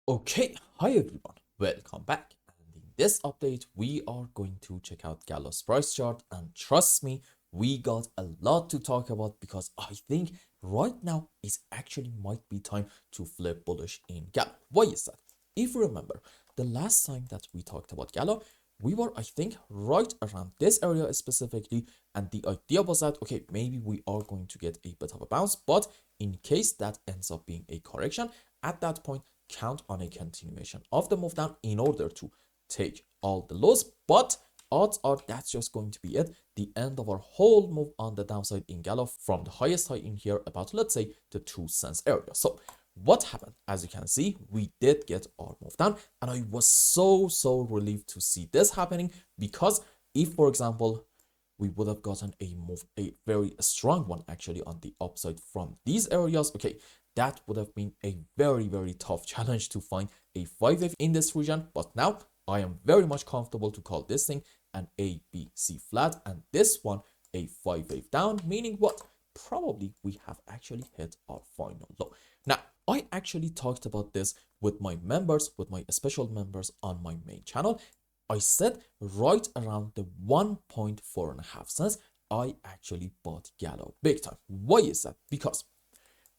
Okay, hi everyone, welcome back. And in this update, we are going to check out Gala's price chart. And trust me, we got a lot to talk about because I think right now it actually might be time to flip bullish in Gala. Why is that? If you remember, the last time that we talked about Gala, we were, I think, right around this area specifically. And the idea was that, okay, maybe we are going to get a bit of a bounce, but in case that ends up being a correction, at that point, count on a continuation of the move down in order to take all the lows, but odds are that's just going to be it, the end of our whole move on the downside in Gala from the highest high in here about, let's say, the 2 cents area. So what happened? As you can see, we did get our move down, and I was so relieved to see this happening, because if, for example, we would have gotten a very strong one actually on the upside from these areas, okay, that would have been a very tough challenge to find a 5-wave in this region. But now I am very much comfortable to call this thing an ABC flat, and this one a 5-wave down, meaning what? Probably we have actually hit our final low. Now, I actually talked about this with my members, with my special members on my main channel. I said right around the 1.45 cents, I actually bought Gala big time. Why is that? Because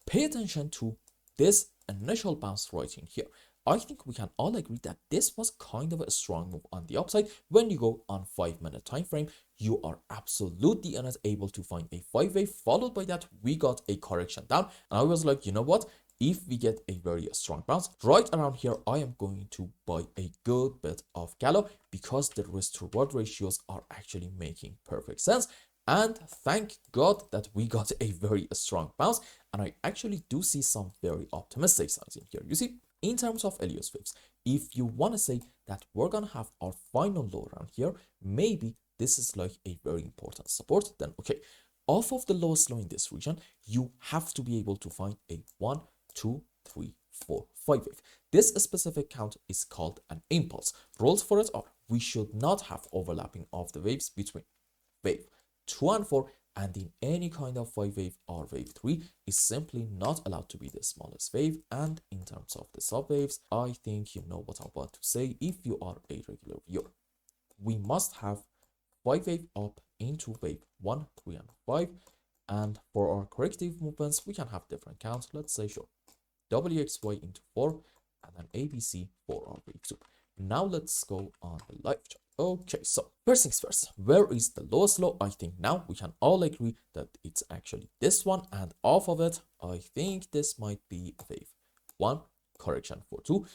pay attention to this initial bounce right in here. I think we can all agree that this was kind of a strong move on the upside. When you go on 5-minute time frame, you are absolutely not able to find a 5-wave. Followed by that, we got a correction down, and I was like, you know what? If we get a very strong bounce right around here, I am going to buy a good bit of Gala because the risk to reward ratios are actually making perfect sense. And thank God that we got a very strong bounce. And I actually do see some very optimistic signs in here. You see, in terms of Elliott Waves, if you want to say that we're going to have our final low around here, maybe this is like a very important support, then okay, off of the lowest low in this region, you have to be able to find a 1, 2, 3, 4, 5 wave. This specific count is called an impulse. Rules for it are we should not have overlapping of the waves between wave 2 and 4, and in any kind of 5 wave or wave 3 is simply not allowed to be the smallest wave. And in terms of the sub waves, I think you know what I'm about to say if you are a regular viewer. We must have 5 wave up into wave 1, 3, and 5. And for our corrective movements, we can have different counts. Let's say, sure, WXY into 4, and then ABC for our wave 2. Now let's go on the live chart. Okay, so first things first, where is the lowest low? I think now we can all agree that it's actually this one, and off of it, I think this might be wave 1, correction for 2,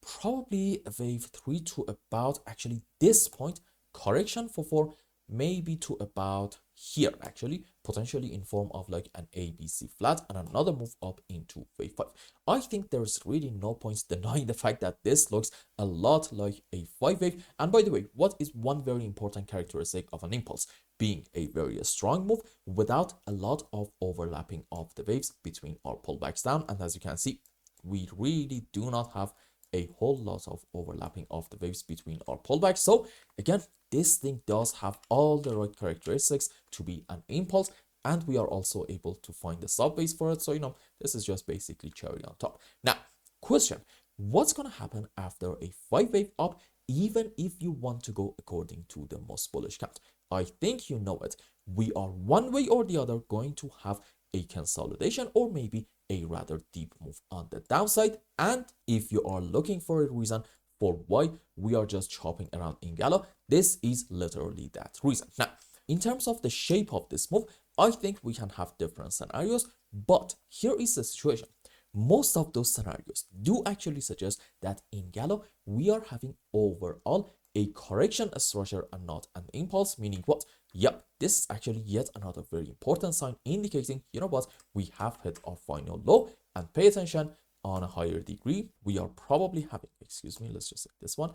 probably wave 3 to about actually this point, correction for 4, maybe to about here actually, potentially in form of like an ABC flat and another move up into wave 5. I think there's really no points denying the fact that this looks a lot like a 5 wave. And by the way, what is one very important characteristic of an impulse? Being a very strong move without a lot of overlapping of the waves between our pullbacks down. And as you can see, we really do not have a whole lot of overlapping of the waves between our pullbacks. So again, this thing does have all the right characteristics to be an impulse, and we are also able to find the sub base for it. So, you know, this is just basically cherry on top. Now, question, what's going to happen after a 5 wave up, even if you want to go according to the most bullish count? I think you know it. We are one way or the other going to have a consolidation or maybe a rather deep move on the downside. And if you are looking for a reason for why we are just chopping around in Gala, this is literally that reason. Now, in terms of the shape of this move, I think we can have different scenarios, but here is the situation. Most of those scenarios do actually suggest that in Gala, we are having overall a correction structure and not an impulse, meaning what? Yep, this is actually yet another very important sign indicating, you know what, we have hit our final low. And pay attention, on a higher degree, we are probably having, excuse me, let's just say this one,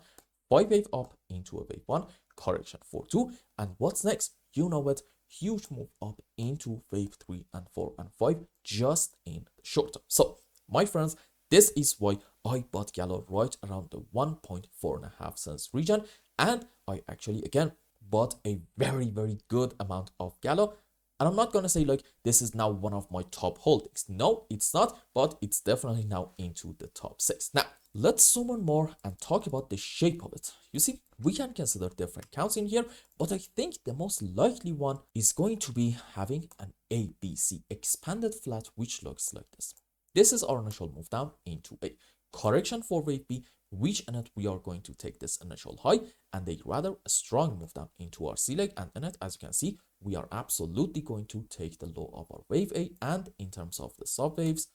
5 wave up into a wave 1, correction for 2, and what's next? You know it, huge move up into wave 3 and 4 and 5 just in the short term. So my friends, this is why I bought Gala right around the 1.45 cents region, and I actually again bought a very good amount of Gala. And I'm not going to say like this is now one of my top holdings. No, it's not, but it's definitely now into the top 6. Now, Let's zoom in more and talk about the shape of it. You see, we can consider different counts in here, but I think the most likely one is going to be having an ABC expanded flat, which looks like this. This is our initial move down into a correction for wave B, which in it we are going to take this initial high and a rather strong move down into our C leg, and in it, as you can see, we are absolutely going to take the low of our wave A. And in terms of the sub waves,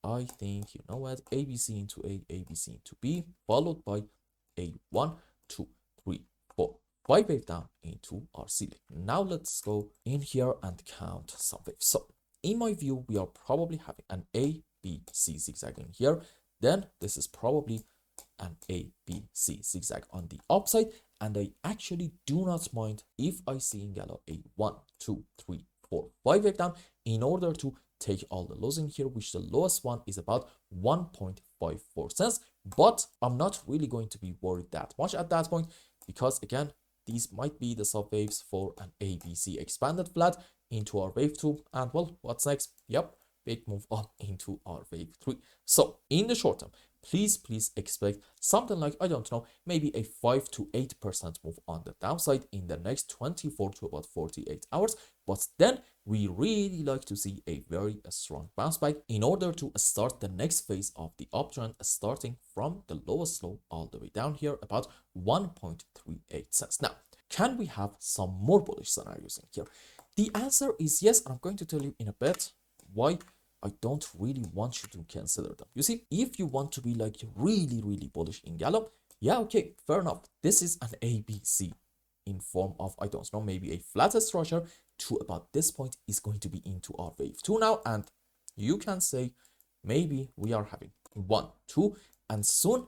I think, you know what, ABC into A, ABC into B, followed by a 1, 2, 3, 4, 5 wave down into our C leg. Now let's go in here and count some waves. So in my view, we are probably having an A, B, C zigzag in here. Then this is probably an A, B, C zigzag on the upside. And I actually do not mind if I see in Gala a 1, 2, 3, 4, 5 wave down in order to take all the lows in here, which the lowest one is about 1.54 cents. But I'm not really going to be worried that much at that point, because again, these might be the sub waves for an ABC expanded flat into our wave 2. And well, what's next? Yep, big move up into our wave 3. So in the short term, please expect something like, I don't know, maybe a 5 to 8% move on the downside in the next 24 to about 48 hours. But then we really like to see a very strong bounce back in order to start the next phase of the uptrend, starting from the lowest low all the way down here, about 1.38 cents. Now, can we have some more bullish scenarios in here? The answer is yes, and I'm going to tell you in a bit why I don't really want you to consider them. You see, if you want to be like really bullish in Gala, yeah, okay, fair enough. This is an ABC in form of, I don't know, maybe a flatter structure to about this point is going to be into our wave 2 now. And you can say maybe we are having 1, 2, and soon,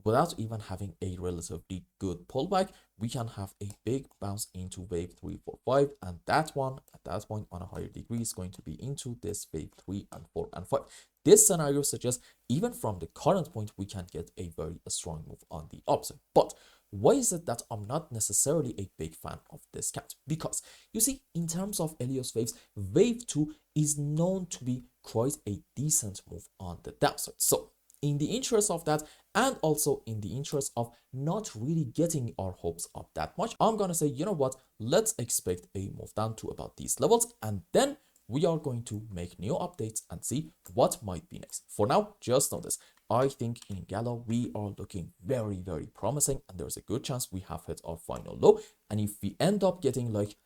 without even having a relatively good pullback, we can have a big bounce into wave 3, 4, 5, and that one at that point on a higher degree is going to be into this wave 3 and 4 and 5. This scenario suggests even from the current point we can get a very strong move on the upside. But why is it that I'm not necessarily a big fan of this count? Because you see, in terms of Elliott waves, wave 2 is known to be quite a decent move on the downside. So in the interest of that, and also in the interest of not really getting our hopes up that much, I'm gonna say, you know what, let's expect a move down to about these levels, and then we are going to make new updates and see what might be next. For now, just know this. I think in Gala, we are looking very promising, and there's a good chance we have hit our final low. And if we end up getting like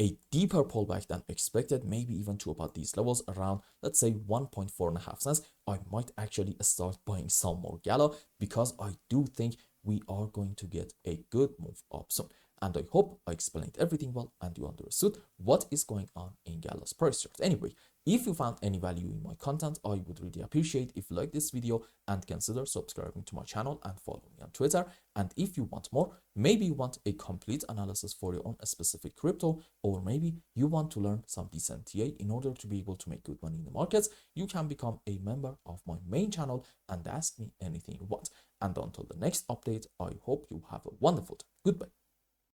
a deeper pullback than expected, maybe even to about these levels around, let's say 1.45 cents, I might actually start buying some more Gala, because I do think we are going to get a good move up soon. And I hope I explained everything well and you understood what is going on in Gala's price chart. Anyway, if you found any value in my content, I would really appreciate if you like this video and consider subscribing to my channel and follow me on Twitter. And if you want more, maybe you want a complete analysis for your own specific crypto, or maybe you want to learn some decent TA in order to be able to make good money in the markets, you can become a member of my main channel and ask me anything you want. And until the next update, I hope you have a wonderful day. Goodbye.